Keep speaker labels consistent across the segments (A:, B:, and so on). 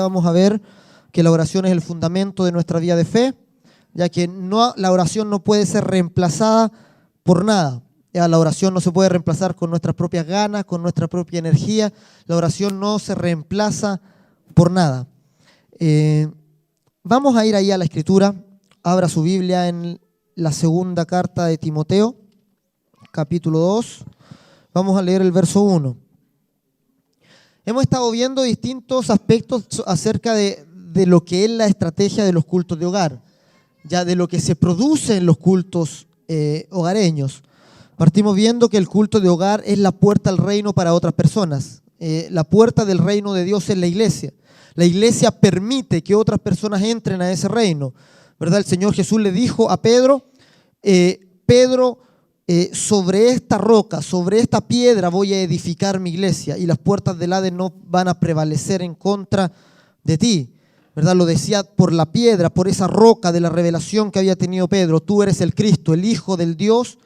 A: vamos a ver que la oración es el fundamento de nuestra vida de fe, ya que la oración no puede ser reemplazada por nada. Ya, la oración no se puede reemplazar con nuestras propias ganas, con nuestra propia energía. La oración no se reemplaza por nada. Vamos a ir ahí a la Escritura. Abra su Biblia en la segunda carta de Timoteo, capítulo 2. Vamos a leer el verso 1. Hemos estado viendo distintos aspectos acerca de lo que es la estrategia de los cultos de hogar, ya de lo que se produce en los cultos hogareños. Partimos viendo que el culto de hogar es la puerta al reino para otras personas. La puerta del reino de Dios es la iglesia. La iglesia permite que otras personas entren a ese reino, ¿verdad? El Señor Jesús le dijo a Pedro, sobre esta roca, sobre esta piedra voy a edificar mi iglesia y las puertas del Hades no van a prevalecer en contra de ti, ¿verdad? Lo decía por la piedra, por esa roca de la revelación que había tenido Pedro. Tú eres el Cristo, el Hijo del Dios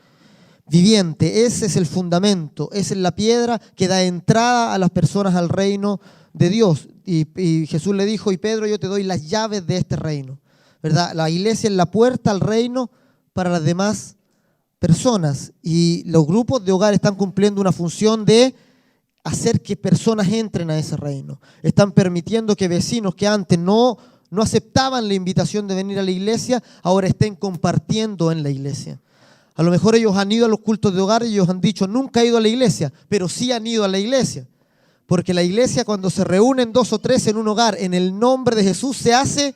A: viviente. Ese es el fundamento, esa es la piedra que da entrada a las personas al reino de Dios. Y Jesús le dijo, y Pedro, yo te doy las llaves de este reino, ¿verdad? La iglesia es la puerta al reino para las demás personas, y los grupos de hogar están cumpliendo una función de hacer que personas entren a ese reino. Están permitiendo que vecinos que antes no aceptaban la invitación de venir a la iglesia, ahora estén compartiendo en la iglesia. A lo mejor ellos han ido a los cultos de hogar y ellos han dicho, nunca he ido a la iglesia, pero sí han ido a la iglesia. Porque la iglesia, cuando se reúnen 2 o 3 en un hogar, en el nombre de Jesús, se hace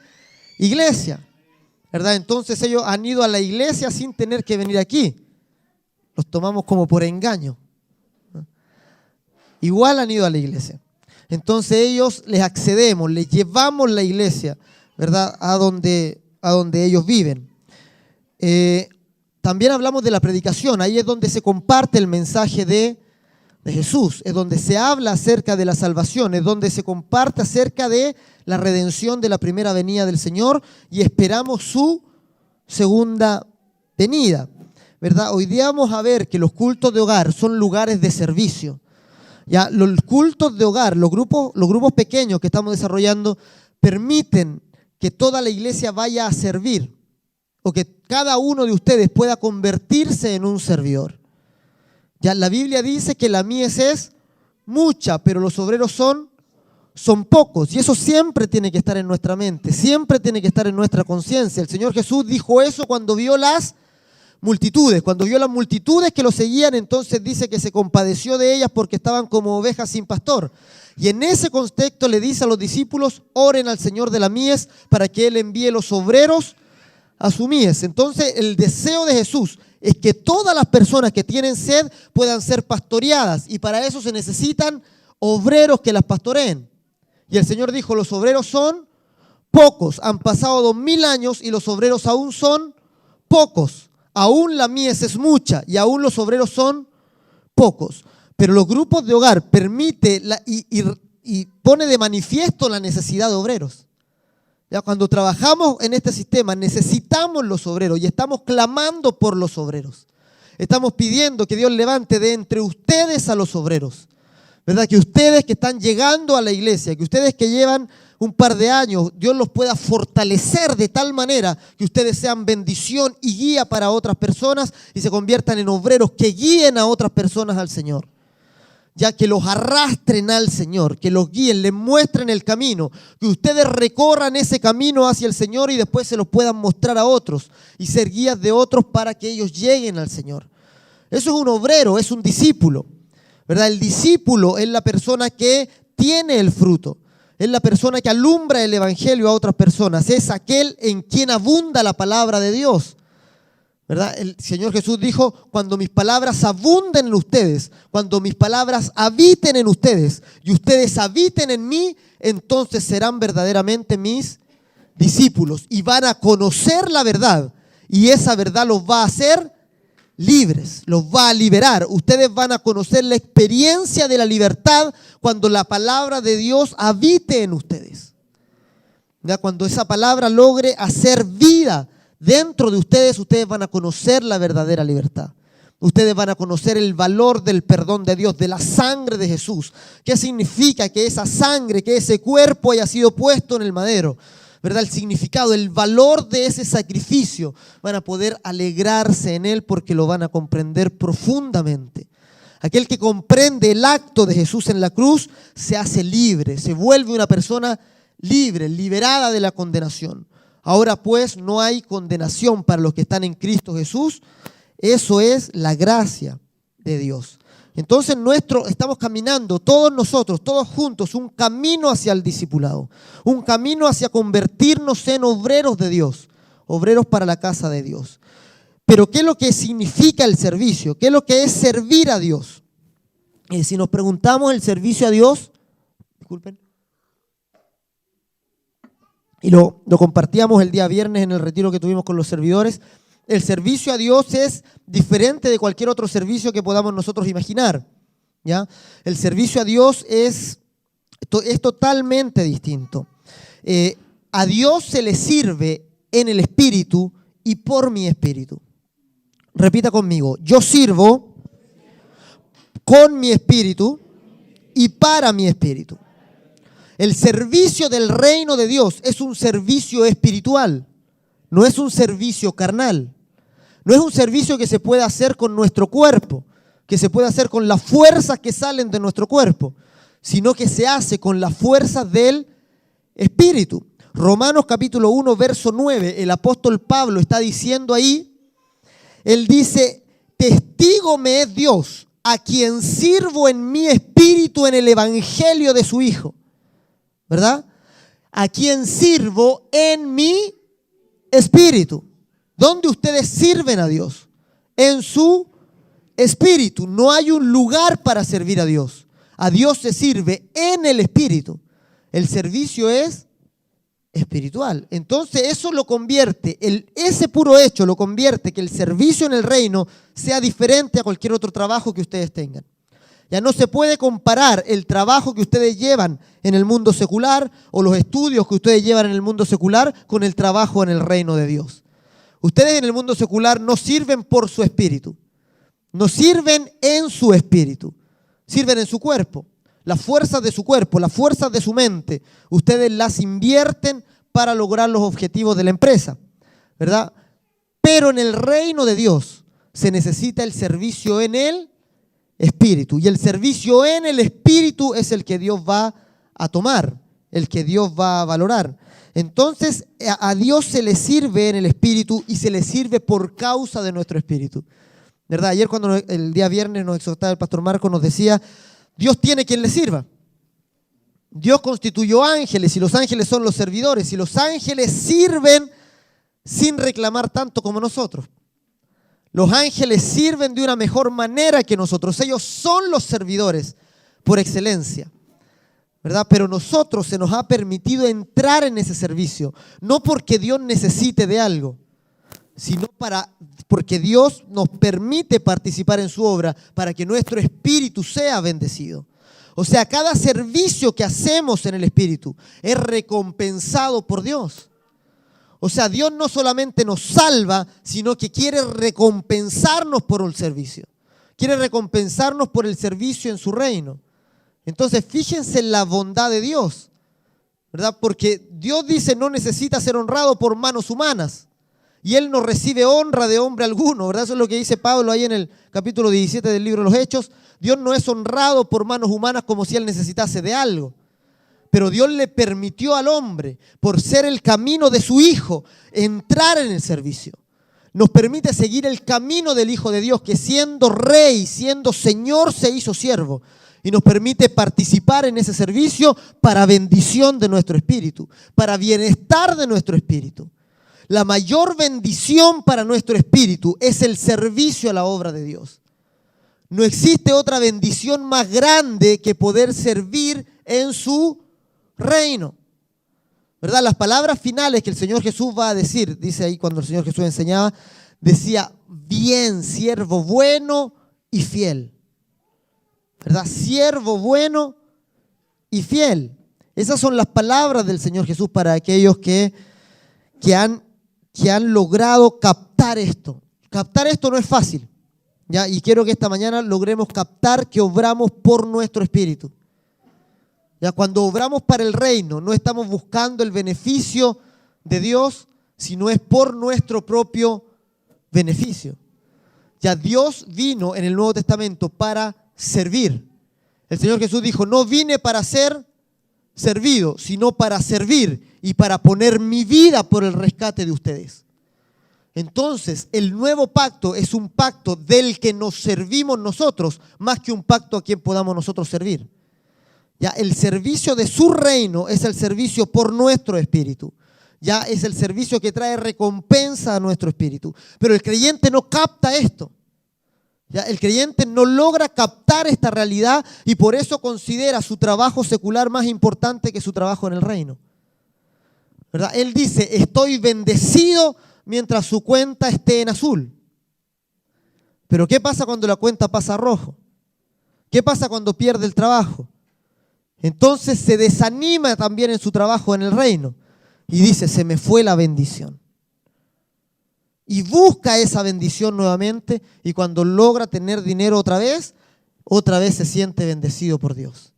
A: iglesia, ¿verdad? Entonces ellos han ido a la iglesia sin tener que venir aquí. Los tomamos como por engaño, ¿no? Igual han ido a la iglesia. Entonces ellos les accedemos, les llevamos la iglesia, ¿verdad? A donde ellos viven. También hablamos de la predicación. Ahí es donde se comparte el mensaje de Jesús, es donde se habla acerca de la salvación, es donde se comparte acerca de la redención de la primera venida del Señor y esperamos su segunda venida, ¿verdad? Hoy día vamos a ver que los cultos de hogar son lugares de servicio. Ya, los cultos de hogar, los grupos pequeños que estamos desarrollando permiten que toda la iglesia vaya a servir o que cada uno de ustedes pueda convertirse en un servidor. Ya, la Biblia dice que la mies es mucha, pero los obreros son pocos. Y eso siempre tiene que estar en nuestra mente, siempre tiene que estar en nuestra conciencia. El Señor Jesús dijo eso cuando vio las multitudes. Cuando vio las multitudes que lo seguían, entonces dice que se compadeció de ellas porque estaban como ovejas sin pastor. Y en ese contexto le dice a los discípulos, oren al Señor de la mies para que Él envíe los obreros a su mies. Entonces el deseo de Jesús es que todas las personas que tienen sed puedan ser pastoreadas, y para eso se necesitan obreros que las pastoreen. Y el Señor dijo, los obreros son pocos, han pasado 2000 años y los obreros aún son pocos. Aún la mies es mucha y aún los obreros son pocos. Pero los grupos de hogar permite y pone de manifiesto la necesidad de obreros. Ya, cuando trabajamos en este sistema necesitamos los obreros y estamos clamando por los obreros. Estamos pidiendo que Dios levante de entre ustedes a los obreros, ¿verdad? Que ustedes que están llegando a la iglesia, que ustedes que llevan un par de años, Dios los pueda fortalecer de tal manera que ustedes sean bendición y guía para otras personas y se conviertan en obreros que guíen a otras personas al Señor. Ya que los arrastren al Señor, que los guíen, les muestren el camino, que ustedes recorran ese camino hacia el Señor y después se los puedan mostrar a otros y ser guías de otros para que ellos lleguen al Señor. Eso es un obrero, es un discípulo, ¿verdad? El discípulo es la persona que tiene el fruto, es la persona que alumbra el evangelio a otras personas, es aquel en quien abunda la palabra de Dios, ¿verdad? El Señor Jesús dijo, cuando mis palabras abunden en ustedes, cuando mis palabras habiten en ustedes y ustedes habiten en mí, entonces serán verdaderamente mis discípulos y van a conocer la verdad y esa verdad los va a hacer libres, los va a liberar. Ustedes van a conocer la experiencia de la libertad cuando la palabra de Dios habite en ustedes. ¿Ya? Cuando esa palabra logre hacer vida dentro de ustedes, ustedes van a conocer la verdadera libertad. Ustedes van a conocer el valor del perdón de Dios, de la sangre de Jesús. ¿Qué significa que esa sangre, que ese cuerpo haya sido puesto en el madero? ¿Verdad? El significado, el valor de ese sacrificio. Van a poder alegrarse en él porque lo van a comprender profundamente. Aquel que comprende el acto de Jesús en la cruz se hace libre, se vuelve una persona libre, liberada de la condenación. Ahora pues no hay condenación para los que están en Cristo Jesús. Eso es la gracia de Dios. Entonces estamos caminando todos nosotros, todos juntos, un camino hacia el discipulado, un camino hacia convertirnos en obreros de Dios, obreros para la casa de Dios. Pero ¿qué es lo que significa el servicio? ¿Qué es lo que es servir a Dios? Si nos preguntamos el servicio a Dios, disculpen, y lo compartíamos el día viernes en el retiro que tuvimos con los servidores, el servicio a Dios es diferente de cualquier otro servicio que podamos nosotros imaginar, ¿ya? El servicio a Dios es totalmente distinto. A Dios se le sirve en el Espíritu y por mi Espíritu. Repita conmigo, yo sirvo con mi Espíritu y para mi Espíritu. El servicio del reino de Dios es un servicio espiritual, no es un servicio carnal. No es un servicio que se puede hacer con nuestro cuerpo, que se puede hacer con las fuerzas que salen de nuestro cuerpo, sino que se hace con las fuerzas del Espíritu. Romanos capítulo 1, verso 9, el apóstol Pablo está diciendo ahí, él dice, testigo me es Dios, a quien sirvo en mi espíritu en el evangelio de su Hijo. ¿Verdad? A quien sirvo en mi espíritu. ¿Dónde ustedes sirven a Dios? En su espíritu. No hay un lugar para servir a Dios. A Dios se sirve en el espíritu. El servicio es espiritual. Entonces eso lo convierte, ese puro hecho lo convierte que el servicio en el reino sea diferente a cualquier otro trabajo que ustedes tengan. Ya no se puede comparar el trabajo que ustedes llevan en el mundo secular o los estudios que ustedes llevan en el mundo secular con el trabajo en el reino de Dios. Ustedes en el mundo secular no sirven por su espíritu, no sirven en su espíritu, sirven en su cuerpo. Las fuerzas de su cuerpo, las fuerzas de su mente, ustedes las invierten para lograr los objetivos de la empresa, ¿verdad? Pero en el reino de Dios se necesita el servicio en el espíritu. Y el servicio en el espíritu es el que Dios va a tomar, el que Dios va a valorar. Entonces a Dios se le sirve en el espíritu y se le sirve por causa de nuestro espíritu. ¿Verdad? Ayer cuando el día viernes nos exhortaba el pastor Marco, nos decía, Dios tiene quien le sirva. Dios constituyó ángeles y los ángeles son los servidores y los ángeles sirven sin reclamar tanto como nosotros. Los ángeles sirven de una mejor manera que nosotros. Ellos son los servidores por excelencia, ¿verdad? Pero nosotros se nos ha permitido entrar en ese servicio, no porque Dios necesite de algo, sino porque Dios nos permite participar en su obra para que nuestro espíritu sea bendecido. O sea, cada servicio que hacemos en el espíritu es recompensado por Dios. O sea, Dios no solamente nos salva, sino que quiere recompensarnos por un servicio. Quiere recompensarnos por el servicio en su reino. Entonces, fíjense en la bondad de Dios, ¿verdad? Porque Dios dice no necesita ser honrado por manos humanas. Y Él no recibe honra de hombre alguno, ¿verdad? Eso es lo que dice Pablo ahí en el capítulo 17 del libro de los Hechos. Dios no es honrado por manos humanas como si Él necesitase de algo. Pero Dios le permitió al hombre, por ser el camino de su Hijo, entrar en el servicio. Nos permite seguir el camino del Hijo de Dios, que siendo rey, siendo Señor, se hizo siervo. Y nos permite participar en ese servicio para bendición de nuestro espíritu, para bienestar de nuestro espíritu. La mayor bendición para nuestro espíritu es el servicio a la obra de Dios. No existe otra bendición más grande que poder servir en su reino, ¿verdad? Las palabras finales que el Señor Jesús va a decir, dice ahí cuando el Señor Jesús enseñaba, decía, bien, siervo bueno y fiel, ¿verdad? Siervo bueno y fiel. Esas son las palabras del Señor Jesús para aquellos que han logrado captar esto. Captar esto no es fácil, ¿Ya? Y quiero que esta mañana logremos captar que obramos por nuestro espíritu. ¿Ya? Cuando obramos para el reino, no estamos buscando el beneficio de Dios, sino es por nuestro propio beneficio. Ya Dios vino en el Nuevo Testamento para servir. El Señor Jesús dijo, no vine para ser servido, sino para servir y para poner mi vida por el rescate de ustedes. Entonces, el nuevo pacto es un pacto del que nos servimos nosotros, más que un pacto a quien podamos nosotros servir. Ya, el servicio de su reino es el servicio por nuestro espíritu. Ya es el servicio que trae recompensa a nuestro espíritu. Pero el creyente no capta esto. Ya, el creyente no logra captar esta realidad y por eso considera su trabajo secular más importante que su trabajo en el reino. ¿Verdad? Él dice, estoy bendecido mientras su cuenta esté en azul. Pero ¿qué pasa cuando la cuenta pasa a rojo? ¿Qué pasa cuando pierde el trabajo? Entonces se desanima también en su trabajo en el reino y dice, se me fue la bendición. Y busca esa bendición nuevamente y cuando logra tener dinero otra vez se siente bendecido por Dios.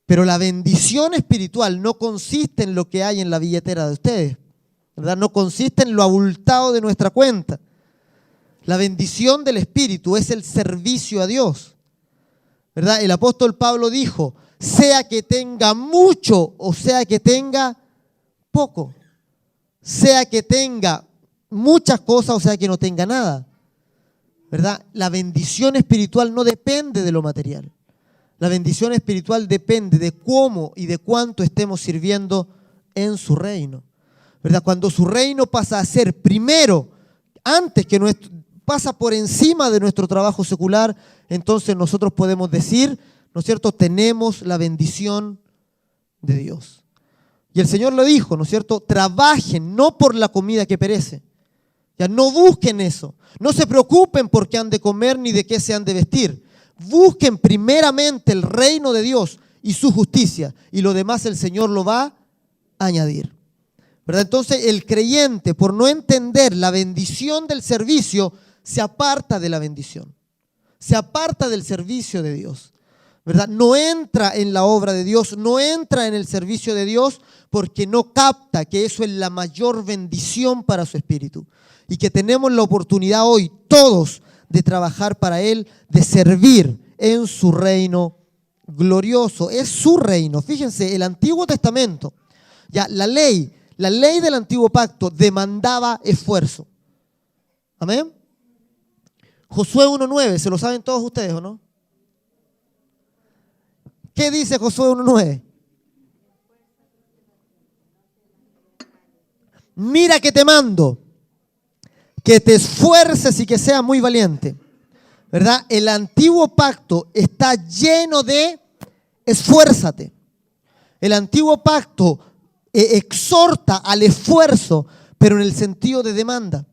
A: Pero la bendición espiritual no consiste en lo que hay en la billetera de ustedes, ¿verdad? No consiste en lo abultado de nuestra cuenta. La bendición del Espíritu es el servicio a Dios, ¿verdad? El apóstol Pablo dijo, sea que tenga mucho o sea que tenga poco, sea que tenga muchas cosas o sea que no tenga nada, ¿verdad? La bendición espiritual no depende de lo material. La bendición espiritual depende de cómo y de cuánto estemos sirviendo en su reino, ¿verdad? Cuando su reino pasa a ser primero, antes que nuestro, pasa por encima de nuestro trabajo secular, entonces nosotros podemos decir, ¿no es cierto?, tenemos la bendición de Dios. Y el Señor lo dijo, ¿no es cierto?, trabajen no por la comida que perece. Ya no busquen eso, no se preocupen por qué han de comer ni de qué se han de vestir. Busquen primeramente el reino de Dios y su justicia y lo demás el Señor lo va a añadir, ¿verdad? Entonces el creyente, por no entender la bendición del servicio, se aparta de la bendición, se aparta del servicio de Dios, ¿verdad? No entra en la obra de Dios, no entra en el servicio de Dios porque no capta que eso es la mayor bendición para su espíritu y que tenemos la oportunidad hoy todos de trabajar para Él, de servir en su reino glorioso. Es su reino. Fíjense, el Antiguo Testamento, ya la ley del Antiguo Pacto demandaba esfuerzo. Amén. Josué 1:9, ¿se lo saben todos ustedes o no? ¿Qué dice Josué 1:9? Mira que te mando, que te esfuerces y que seas muy valiente, ¿verdad? El antiguo pacto está lleno de esfuérzate. El antiguo pacto exhorta al esfuerzo, pero en el sentido de demanda.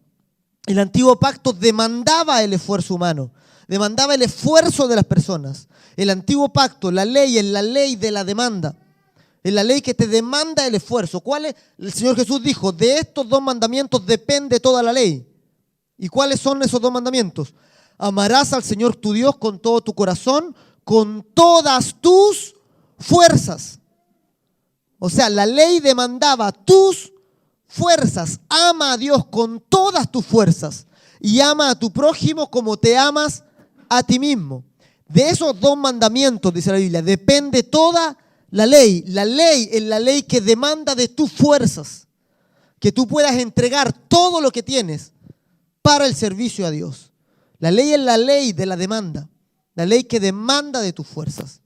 A: El antiguo pacto demandaba el esfuerzo humano, demandaba el esfuerzo de las personas. El antiguo pacto, la ley, es la ley de la demanda. Es la ley que te demanda el esfuerzo. ¿Cuál es? El Señor Jesús dijo, de estos 2 mandamientos depende toda la ley. ¿Y cuáles son esos 2 mandamientos? Amarás al Señor tu Dios con todo tu corazón, con todas tus fuerzas. O sea, la ley demandaba tus fuerzas. Ama a Dios con todas tus fuerzas y ama a tu prójimo como te amas a ti mismo. De esos 2 mandamientos, dice la Biblia, depende toda la ley. La ley es la ley que demanda de tus fuerzas, que tú puedas entregar todo lo que tienes para el servicio a Dios. La ley es la ley de la demanda, la ley que demanda de tus fuerzas,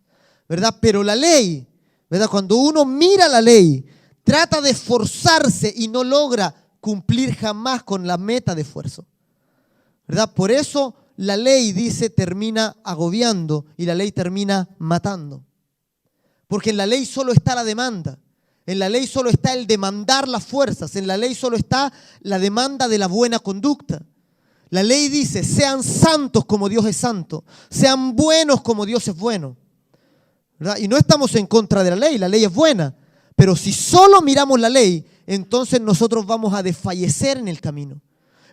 A: ¿verdad? Pero la ley, ¿verdad? Cuando uno mira la ley, trata de esforzarse y no logra cumplir jamás con la meta de esfuerzo, ¿verdad? Por eso la ley, dice, termina agobiando y la ley termina matando. Porque en la ley solo está la demanda. En la ley solo está el demandar las fuerzas. En la ley solo está la demanda de la buena conducta. La ley dice, sean santos como Dios es santo. Sean buenos como Dios es bueno, ¿verdad? Y no estamos en contra de la ley es buena. Pero si solo miramos la ley, entonces nosotros vamos a desfallecer en el camino.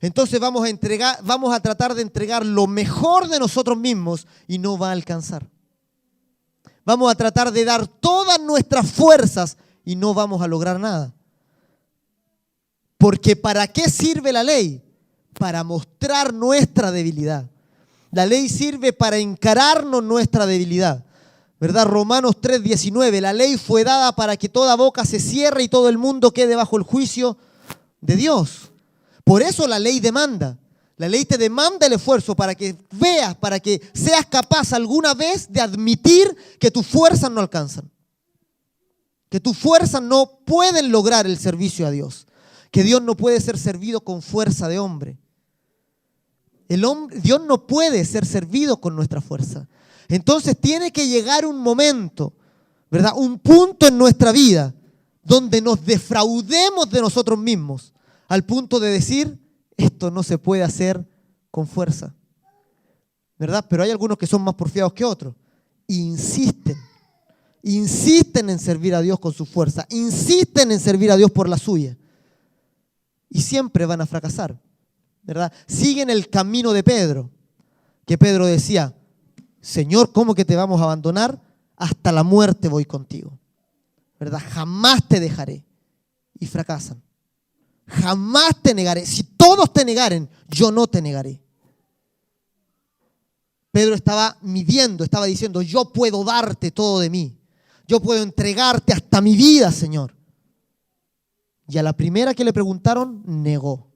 A: Entonces vamos a tratar de entregar lo mejor de nosotros mismos y no va a alcanzar. Vamos a tratar de dar todas nuestras fuerzas y no vamos a lograr nada. Porque ¿para qué sirve la ley? Para mostrar nuestra debilidad. La ley sirve para encararnos nuestra debilidad. ¿Verdad? Romanos 3:19, la ley fue dada para que toda boca se cierre y todo el mundo quede bajo el juicio de Dios. Por eso la ley demanda. La ley te demanda el esfuerzo para que veas, para que seas capaz alguna vez de admitir que tus fuerzas no alcanzan. Que tus fuerzas no pueden lograr el servicio a Dios. Que Dios no puede ser servido con fuerza de hombre. Dios no puede ser servido con nuestra fuerza. Entonces tiene que llegar un momento, ¿verdad? Un punto en nuestra vida donde nos defraudemos de nosotros mismos, al punto de decir, esto no se puede hacer con fuerza, ¿verdad? Pero hay algunos que son más porfiados que otros. Insisten en servir a Dios con su fuerza, insisten en servir a Dios por la suya. Y siempre van a fracasar, ¿verdad? Siguen el camino de Pedro, que Pedro decía, Señor, ¿cómo que te vamos a abandonar? Hasta la muerte voy contigo, ¿verdad? Jamás te dejaré. Y fracasan. Jamás te negaré. Si todos te negaren, yo no te negaré. Pedro estaba midiendo, estaba diciendo, yo puedo darte todo de mí. Yo puedo entregarte hasta mi vida, Señor. Y a la primera que le preguntaron, negó.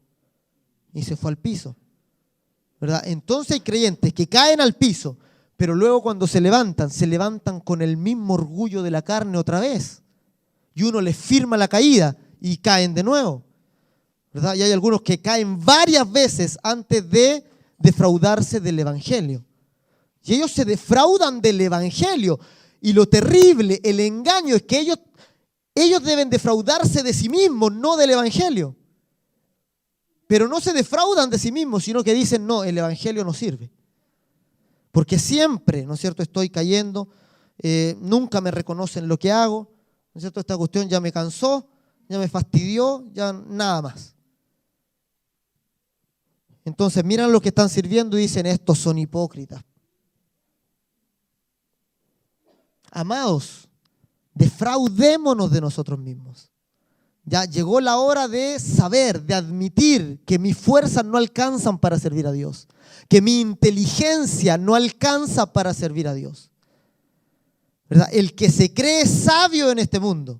A: Y se fue al piso, ¿verdad? Entonces hay creyentes que caen al piso, pero luego cuando se levantan con el mismo orgullo de la carne otra vez. Y uno les firma la caída y caen de nuevo, ¿verdad? Y hay algunos que caen varias veces antes de defraudarse del Evangelio. Y ellos se defraudan del Evangelio. Y lo terrible, el engaño, es que ellos deben defraudarse de sí mismos, no del Evangelio. Pero no se defraudan de sí mismos, sino que dicen, no, el Evangelio no sirve. Porque siempre, ¿no es cierto?, estoy cayendo, nunca me reconocen lo que hago, ¿no es cierto?, esta cuestión ya me cansó, ya me fastidió, ya nada más. Entonces miran lo que están sirviendo y dicen, estos son hipócritas. Amados, defraudémonos de nosotros mismos. Ya llegó la hora de saber, de admitir que mis fuerzas no alcanzan para servir a Dios, que mi inteligencia no alcanza para servir a Dios, ¿verdad? El que se cree sabio en este mundo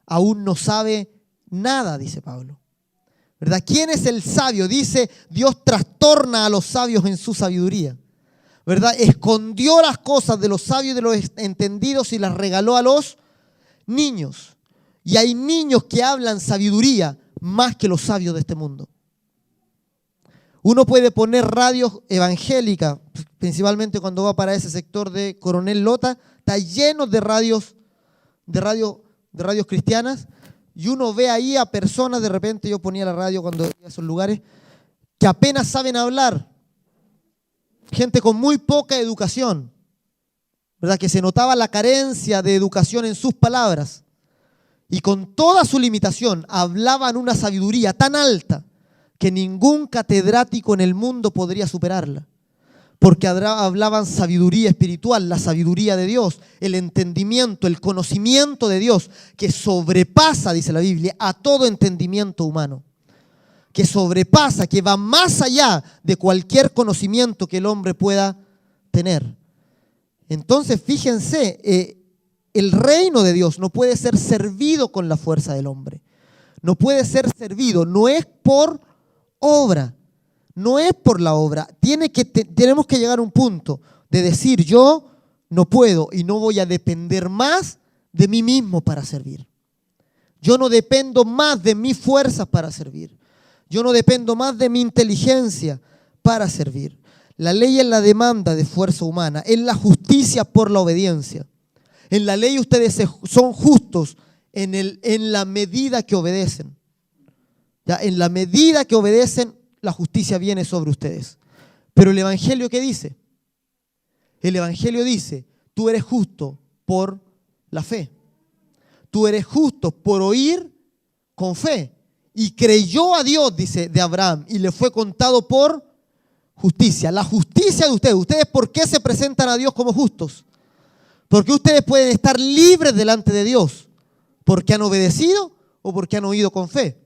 A: aún no sabe nada, dice Pablo, ¿verdad? ¿Quién es el sabio? Dice, Dios trastorna a los sabios en su sabiduría, ¿verdad? Escondió las cosas de los sabios y de los entendidos y las regaló a los niños. Y hay niños que hablan sabiduría más que los sabios de este mundo. Uno puede poner radios evangélicas, principalmente cuando va para ese sector de Coronel Lota, está lleno de radios cristianas, y uno ve ahí a personas, de repente yo ponía la radio cuando iba a esos lugares, que apenas saben hablar, gente con muy poca educación, ¿verdad? Que se notaba la carencia de educación en sus palabras. Y con toda su limitación hablaban una sabiduría tan alta que ningún catedrático en el mundo podría superarla. Porque hablaban sabiduría espiritual, la sabiduría de Dios, el entendimiento, el conocimiento de Dios, que sobrepasa, dice la Biblia, a todo entendimiento humano. Que sobrepasa, que va más allá de cualquier conocimiento que el hombre pueda tener. Entonces, fíjense, el reino de Dios no puede ser servido con la fuerza del hombre. No puede ser servido, no es por obra, no es por la obra. Tenemos que llegar a un punto de decir, yo no puedo y no voy a depender más de mí mismo para servir. Yo no dependo más de mis fuerzas para servir. Yo no dependo más de mi inteligencia para servir. La ley es la demanda de fuerza humana, es la justicia por la obediencia. En la ley ustedes son justos en la medida que obedecen. ¿Ya? En la medida que obedecen, la justicia viene sobre ustedes. Pero el Evangelio, ¿qué dice? El Evangelio dice, tú eres justo por la fe. Tú eres justo por oír con fe y creyó a Dios, dice, de Abraham, y le fue contado por justicia. La justicia de ustedes. ¿Ustedes por qué se presentan a Dios como justos? Porque ustedes pueden estar libres delante de Dios. ¿Porque han obedecido o porque han oído con fe?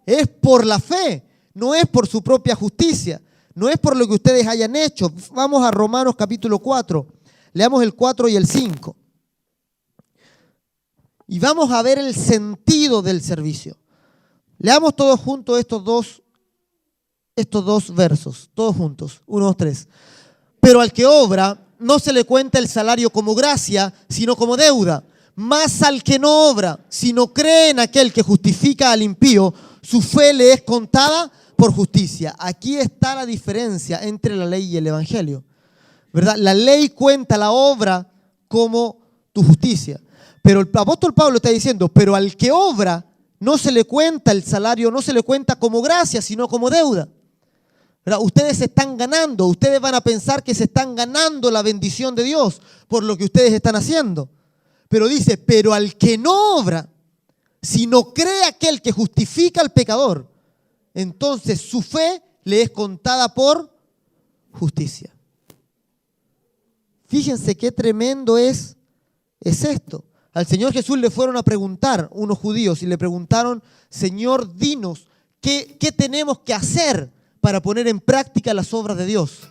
A: Es por la fe, no es por su propia justicia, no es por lo que ustedes hayan hecho. Vamos a Romanos capítulo 4, leamos el 4 y el 5. Y vamos a ver el sentido del servicio. Leamos todos juntos estos dos versos, todos juntos, 1, 2, 3. Pero al que obra no se le cuenta el salario como gracia, sino como deuda. Mas al que no obra, sino cree en aquel que justifica al impío, su fe le es contada por justicia. Aquí está la diferencia entre la ley y el evangelio, ¿verdad? La ley cuenta la obra como tu justicia. Pero el apóstol Pablo está diciendo, pero al que obra no se le cuenta el salario, no se le cuenta como gracia, sino como deuda. ¿Verdad? Ustedes se están ganando, ustedes van a pensar que se están ganando la bendición de Dios por lo que ustedes están haciendo. Pero dice, pero al que no obra, sino cree aquel que justifica al pecador, entonces su fe le es contada por justicia. Fíjense qué tremendo es esto. Al Señor Jesús le fueron a preguntar unos judíos y le preguntaron, Señor, dinos, ¿qué tenemos que hacer para poner en práctica las obras de Dios?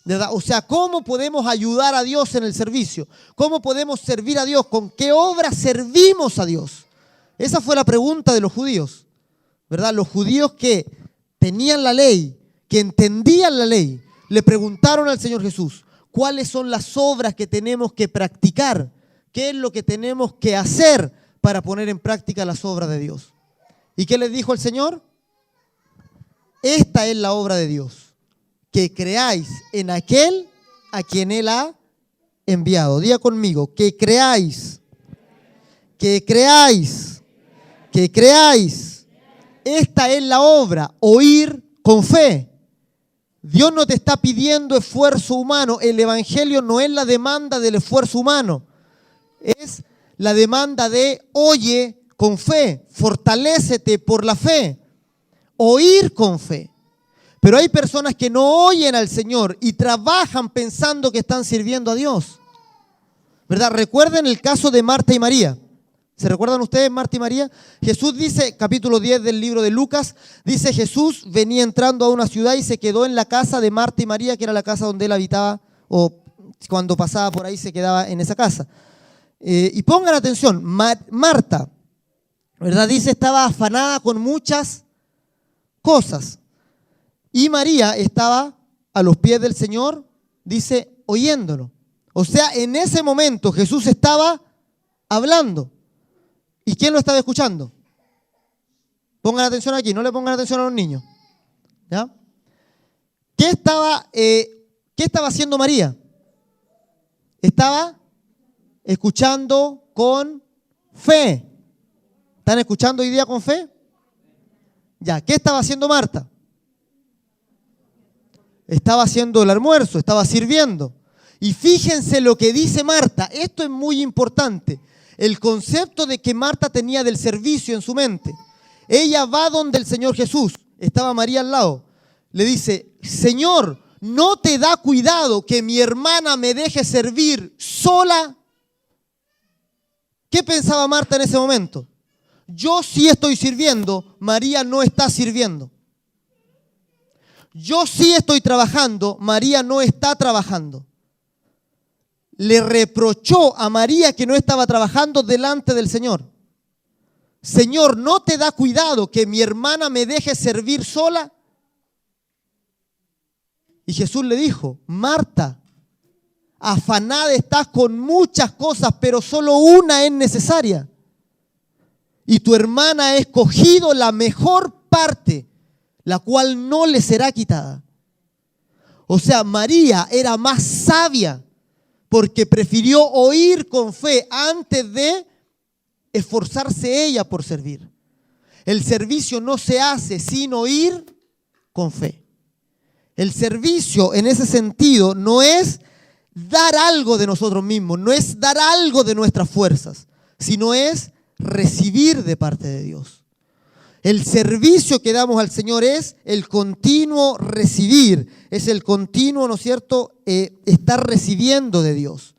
A: ¿Verdad? O sea, ¿cómo podemos ayudar a Dios en el servicio? ¿Cómo podemos servir a Dios? ¿Con qué obra servimos a Dios? Esa fue la pregunta de los judíos, ¿verdad? Los judíos que tenían la ley, que entendían la ley, le preguntaron al Señor Jesús, ¿cuáles son las obras que tenemos que practicar? ¿Qué es lo que tenemos que hacer para poner en práctica las obras de Dios? ¿Y qué les dijo el Señor? Esta es la obra de Dios, que creáis en aquel a quien Él ha enviado. Diga conmigo, que creáis, que creáis, que creáis. Esta es la obra, oír con fe. Dios no te está pidiendo esfuerzo humano. El evangelio no es la demanda del esfuerzo humano. Es la demanda de oye con fe, fortalécete por la fe, oír con fe. Pero hay personas que no oyen al Señor y trabajan pensando que están sirviendo a Dios, ¿verdad? Recuerden el caso de Marta y María. ¿Se recuerdan ustedes Marta y María? Jesús dice, capítulo 10 del libro de Lucas, dice Jesús venía entrando a una ciudad y se quedó en la casa de Marta y María, que era la casa donde él habitaba, o cuando pasaba por ahí se quedaba en esa casa. Y pongan atención, Marta, ¿verdad? Dice, estaba afanada con muchas cosas. Y María estaba a los pies del Señor, dice, oyéndolo. O sea, en ese momento Jesús estaba hablando. ¿Y quién lo estaba escuchando? Pongan atención aquí, no le pongan atención a los niños. ¿Ya? ¿Qué estaba haciendo María? Estaba escuchando con fe. ¿Están escuchando hoy día con fe? Ya, ¿qué estaba haciendo Marta? Estaba haciendo el almuerzo, estaba sirviendo. Y fíjense lo que dice Marta, esto es muy importante. El concepto de que Marta tenía del servicio en su mente. Ella va donde el Señor Jesús, estaba María al lado. Le dice, Señor, ¿no te da cuidado que mi hermana me deje servir sola? ¿Qué pensaba Marta en ese momento? Yo sí estoy sirviendo, María no está sirviendo. Yo sí estoy trabajando, María no está trabajando. Le reprochó a María que no estaba trabajando delante del Señor. Señor, ¿no te da cuidado que mi hermana me deje servir sola? Y Jesús le dijo, Marta, afanada estás con muchas cosas, pero solo una es necesaria. Y tu hermana ha escogido la mejor parte, la cual no le será quitada. O sea, María era más sabia porque prefirió oír con fe antes de esforzarse ella por servir. El servicio no se hace sin oír con fe. El servicio en ese sentido no es dar algo de nosotros mismos, no es dar algo de nuestras fuerzas, sino es recibir de parte de Dios. El servicio que damos al Señor es el continuo recibir, es el continuo, ¿no es cierto?, estar recibiendo de Dios.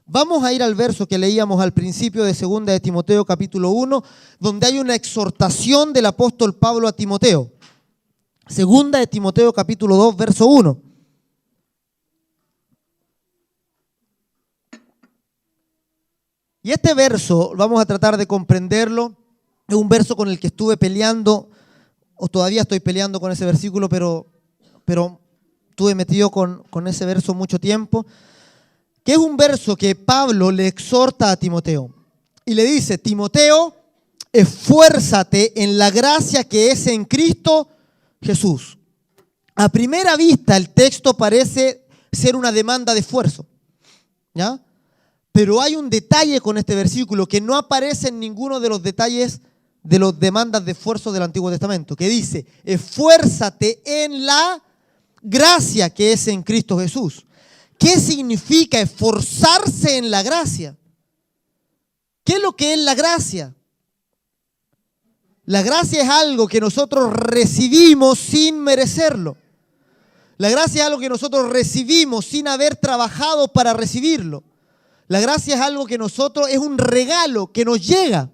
A: Vamos a ir al verso que leíamos al principio de 2 de Timoteo capítulo 1, donde hay una exhortación del apóstol Pablo a Timoteo. 2 de Timoteo capítulo 2, verso 1. Y este verso, vamos a tratar de comprenderlo, es un verso con el que estuve peleando, o todavía estoy peleando con ese versículo, pero estuve metido con ese verso mucho tiempo, que es un verso que Pablo le exhorta a Timoteo. Y le dice: Timoteo, esfuérzate en la gracia que es en Cristo Jesús. A primera vista el texto parece ser una demanda de esfuerzo, ¿ya? Pero hay un detalle con este versículo que no aparece en ninguno de los detalles de las demandas de esfuerzo del Antiguo Testamento, que dice: esfuérzate en la gracia que es en Cristo Jesús. ¿Qué significa esforzarse en la gracia? ¿Qué es lo que es la gracia? La gracia es algo que nosotros recibimos sin merecerlo. La gracia es algo que nosotros recibimos sin haber trabajado para recibirlo. La gracia es algo que es un regalo que nos llega.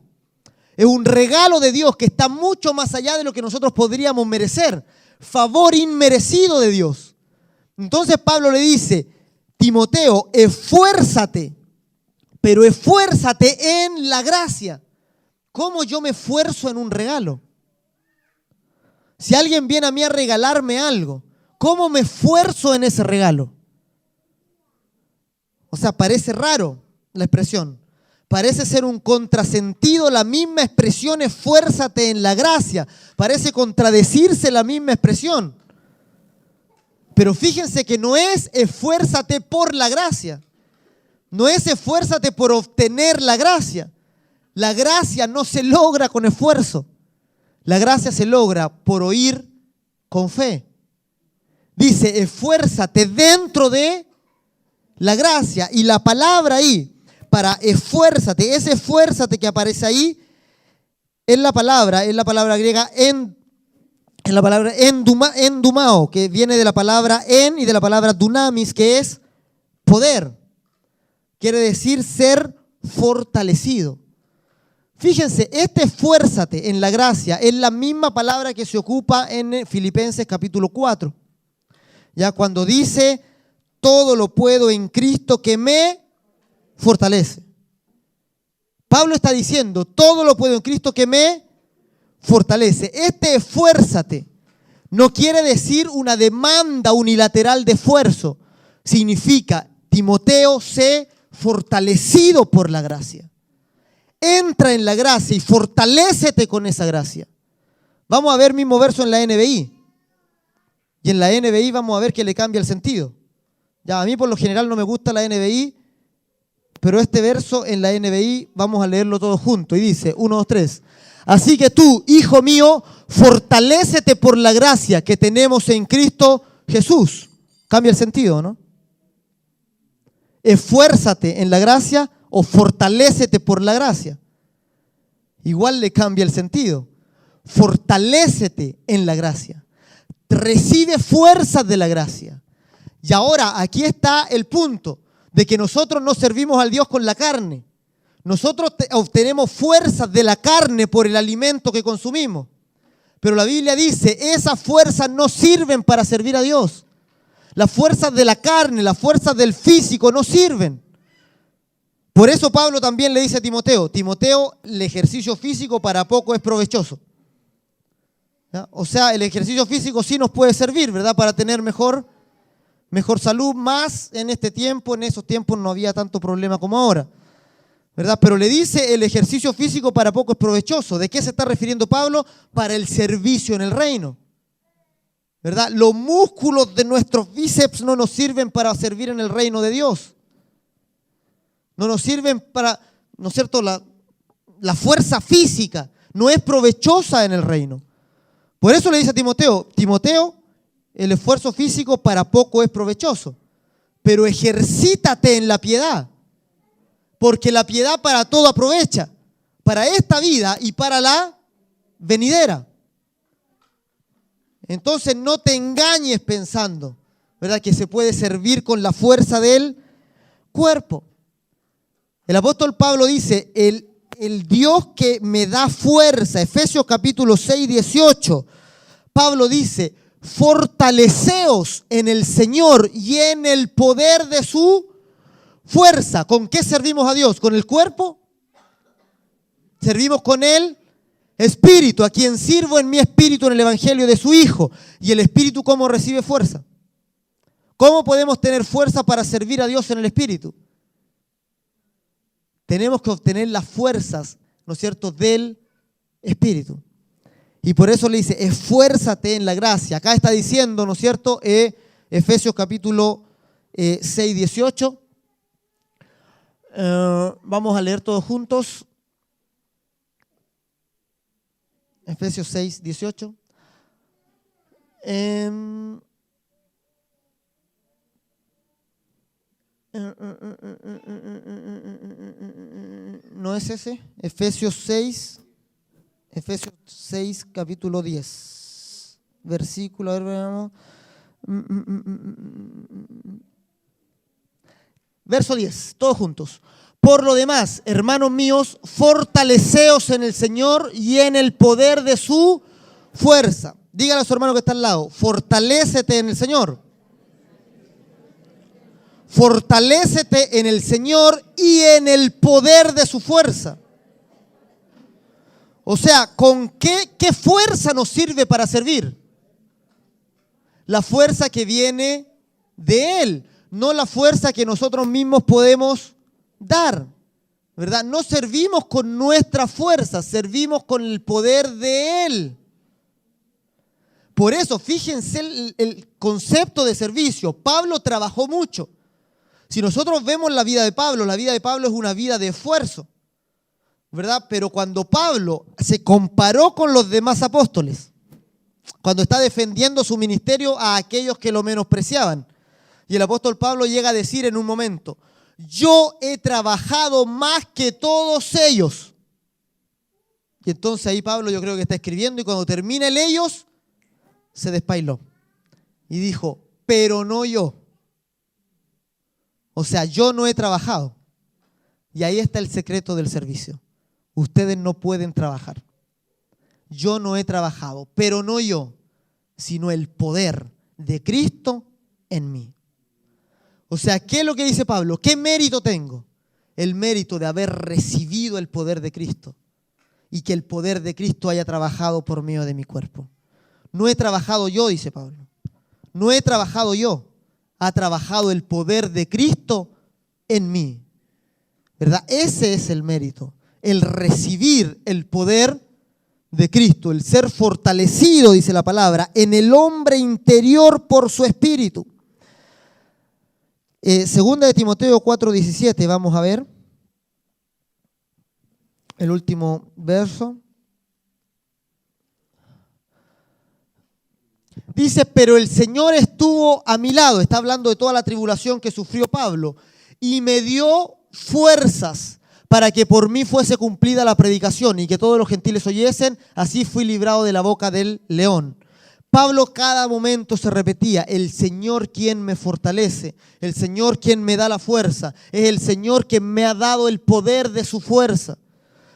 A: Es un regalo de Dios que está mucho más allá de lo que nosotros podríamos merecer. Favor inmerecido de Dios. Entonces Pablo le dice: Timoteo, esfuérzate, pero esfuérzate en la gracia. ¿Cómo yo me esfuerzo en un regalo? Si alguien viene a mí a regalarme algo, ¿cómo me esfuerzo en ese regalo? O sea, parece raro la expresión. Parece ser un contrasentido la misma expresión, esfuérzate en la gracia. Parece contradecirse la misma expresión. Pero fíjense que no es esfuérzate por la gracia. No es esfuérzate por obtener la gracia. La gracia no se logra con esfuerzo. La gracia se logra por oír con fe. Dice: esfuérzate dentro de la gracia. Y la palabra ahí, para esfuérzate, ese esfuérzate que aparece ahí, es la palabra griega endumao, que viene de la palabra en y de la palabra dunamis, que es poder. Quiere decir ser fortalecido. Fíjense, este esfuérzate en la gracia es la misma palabra que se ocupa en Filipenses capítulo 4. Ya cuando dice: todo lo puedo en Cristo que me fortalece. Pablo está diciendo: todo lo puedo en Cristo que me fortalece. Este esfuérzate no quiere decir una demanda unilateral de esfuerzo. Significa: Timoteo, sé fortalecido por la gracia. Entra en la gracia y fortalécete con esa gracia. Vamos a ver el mismo verso en la NBI. Y en la NBI vamos a ver que le cambia el sentido. Ya, a mí por lo general no me gusta la NBI, pero este verso en la NBI vamos a leerlo todos juntos. Y dice, 1, 2, 3. Así que tú, hijo mío, fortalécete por la gracia que tenemos en Cristo Jesús. Cambia el sentido, ¿no? Esfuérzate en la gracia o fortalécete por la gracia. Igual le cambia el sentido. Fortalécete en la gracia. Recibe fuerzas de la gracia. Y ahora aquí está el punto de que nosotros no servimos al Dios con la carne. Nosotros obtenemos fuerzas de la carne por el alimento que consumimos. Pero la Biblia dice, esas fuerzas no sirven para servir a Dios. Las fuerzas de la carne, las fuerzas del físico no sirven. Por eso Pablo también le dice a Timoteo, Timoteo, el ejercicio físico para poco es provechoso. ¿Ya? O sea, el ejercicio físico sí nos puede servir, ¿verdad? Para tener mejor salud, más en este tiempo. En esos tiempos no había tanto problema como ahora, ¿verdad? Pero le dice, el ejercicio físico para poco es provechoso. ¿De qué se está refiriendo Pablo? Para el servicio en el reino, ¿verdad? Los músculos de nuestros bíceps no nos sirven para servir en el reino de Dios. No nos sirven para, ¿no es cierto? La fuerza física no es provechosa en el reino. Por eso le dice a Timoteo, Timoteo, el esfuerzo físico para poco es provechoso, pero ejercítate en la piedad, porque la piedad para todo aprovecha, para esta vida y para la venidera. Entonces no te engañes pensando, ¿verdad?, que se puede servir con la fuerza del cuerpo. El apóstol Pablo dice, el Dios que me da fuerza, Efesios capítulo 6, 18, Pablo dice, fortaleceos en el Señor y en el poder de su fuerza. ¿Con qué servimos a Dios? ¿Con el cuerpo? Servimos con el Espíritu, a quien sirvo en mi espíritu en el Evangelio de su Hijo. ¿Y el Espíritu cómo recibe fuerza? ¿Cómo podemos tener fuerza para servir a Dios en el Espíritu? Tenemos que obtener las fuerzas, ¿no es cierto?, del Espíritu. Y por eso le dice, esfuérzate en la gracia. Acá está diciendo, ¿no es cierto?, Efesios capítulo 6, 18. Vamos a leer todos juntos. Efesios 6, 18. No es ese. Efesios 6, capítulo 10. Versículo, a ver, veamos. Verso 10, todos juntos. Por lo demás, hermanos míos, fortaleceos en el Señor y en el poder de su fuerza. Dígale a su hermano que está al lado, fortalécete en el Señor. Fortalécete en el Señor y en el poder de su fuerza. O sea, ¿con qué fuerza nos sirve para servir? La fuerza que viene de Él, no la fuerza que nosotros mismos podemos dar, ¿verdad? No servimos con nuestra fuerza, servimos con el poder de Él. Por eso, fíjense el concepto de servicio. Pablo trabajó mucho. Si nosotros vemos la vida de Pablo es una vida de esfuerzo, ¿verdad? Pero cuando Pablo se comparó con los demás apóstoles, cuando está defendiendo su ministerio a aquellos que lo menospreciaban, y el apóstol Pablo llega a decir en un momento, yo he trabajado más que todos ellos. Y entonces ahí Pablo yo creo que está escribiendo y cuando termina el ellos, se despailó. Y dijo, pero no yo. O sea, yo no he trabajado. Y ahí está el secreto del servicio. Ustedes no pueden trabajar. Yo no he trabajado, pero no yo, sino el poder de Cristo en mí. O sea, ¿qué es lo que dice Pablo? ¿Qué mérito tengo? El mérito de haber recibido el poder de Cristo y que el poder de Cristo haya trabajado por medio de mi cuerpo. No he trabajado yo, dice Pablo. No he trabajado yo. Ha trabajado el poder de Cristo en mí. ¿Verdad? Ese es el mérito. El recibir el poder de Cristo, el ser fortalecido, dice la palabra, en el hombre interior por su espíritu. Segunda de Timoteo 4:17, vamos a ver el último verso. Dice, pero el Señor estuvo a mi lado, está hablando de toda la tribulación que sufrió Pablo, y me dio fuerzas para que por mí fuese cumplida la predicación y que todos los gentiles oyesen, así fui librado de la boca del león. Pablo cada momento se repetía, el Señor quien me fortalece, el Señor quien me da la fuerza, es el Señor quien me ha dado el poder de su fuerza.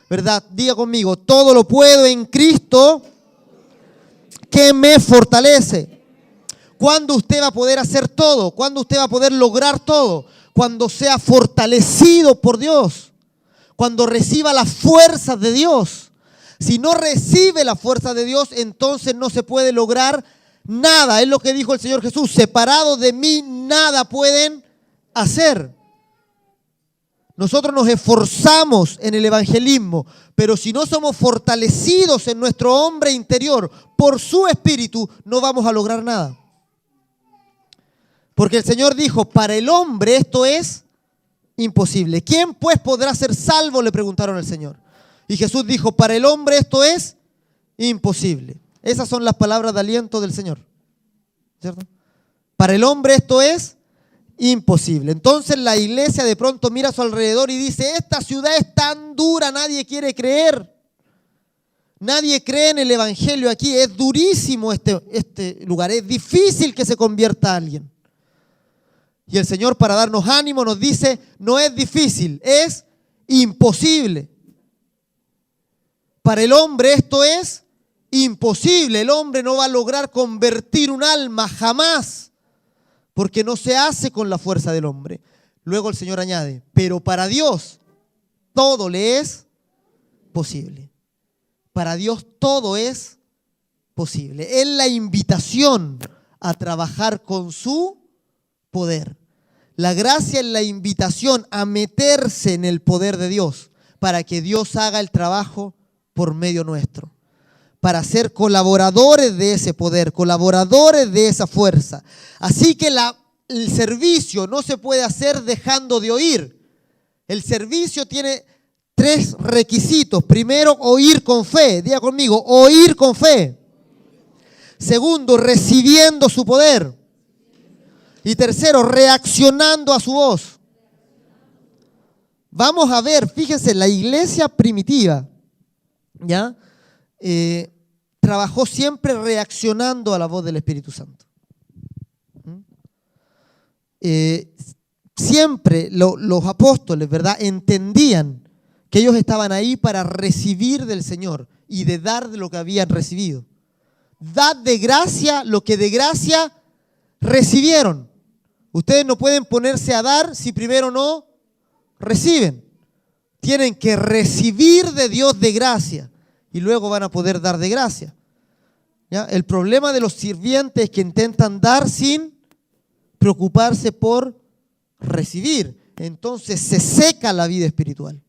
A: ¿Verdad? Diga conmigo, todo lo puedo en Cristo que me fortalece. ¿Cuándo usted va a poder hacer todo? ¿Cuándo usted va a poder lograr todo? Cuando sea fortalecido por Dios, cuando reciba las fuerzas de Dios. Si no recibe la fuerza de Dios, entonces no se puede lograr nada. Es lo que dijo el Señor Jesús, separados de mí nada pueden hacer. Nosotros nos esforzamos en el evangelismo, pero si no somos fortalecidos en nuestro hombre interior por su espíritu, no vamos a lograr nada. Porque el Señor dijo, para el hombre esto es imposible. ¿Quién pues podrá ser salvo?, le preguntaron al Señor. Y Jesús dijo, para el hombre esto es imposible. Esas son las palabras de aliento del Señor, ¿cierto? Para el hombre esto es imposible. Entonces la iglesia de pronto mira a su alrededor y dice, esta ciudad es tan dura, nadie quiere creer. Nadie cree en el evangelio aquí. Es durísimo este lugar. Es difícil que se convierta alguien. Y el Señor, para darnos ánimo, nos dice, no es difícil, es imposible. Para el hombre esto es imposible. El hombre no va a lograr convertir un alma jamás, porque no se hace con la fuerza del hombre. Luego el Señor añade, pero para Dios todo le es posible. Para Dios todo es posible. Es la invitación a trabajar con su poder. La gracia es la invitación a meterse en el poder de Dios para que Dios haga el trabajo por medio nuestro. Para ser colaboradores de ese poder, colaboradores de esa fuerza. Así que el servicio no se puede hacer dejando de oír. El servicio tiene 3 requisitos. Primero, oír con fe. Diga conmigo, oír con fe. Segundo, recibiendo su poder. Y tercero, reaccionando a su voz. Vamos a ver, fíjense, la iglesia primitiva, ¿ya? Trabajó siempre reaccionando a la voz del Espíritu Santo. Siempre los apóstoles, ¿verdad?, entendían que ellos estaban ahí para recibir del Señor y de dar de lo que habían recibido. Dad de gracia lo que de gracia recibieron. Ustedes no pueden ponerse a dar si primero no reciben. Tienen que recibir de Dios de gracia y luego van a poder dar de gracia. ¿Ya? El problema de los sirvientes es que intentan dar sin preocuparse por recibir. Entonces se seca la vida espiritual.